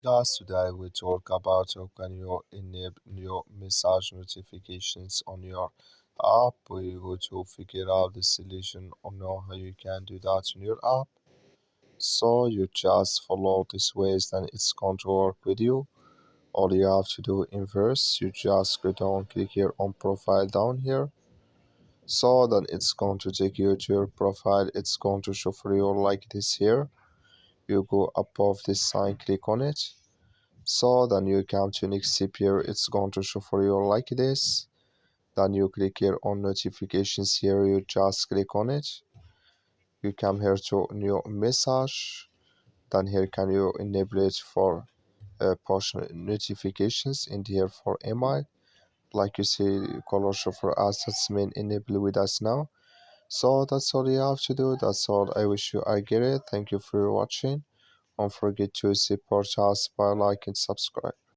Guys, today we talk about how can you enable your message notifications on your app. We go to figure out the solution on how you can do that in your app. So you just follow these ways, then it's going to work with you. All you have to do inverse, you just go down, click here on profile down here. So then it's going to take you to your profile. It's going to show for you like this here. You go above this sign, click on it. So then you come to next step here, it's going to show for you like this. Then you click here on notifications here, you just click on it. You come here to new message. Then here can you enable it for push notifications in here for email. Like you see, color show for us, that's main enable with us now. So that's all you have to do. That's all. I wish you I get it. Thank you for watching. Don't forget to support us by like and subscribe.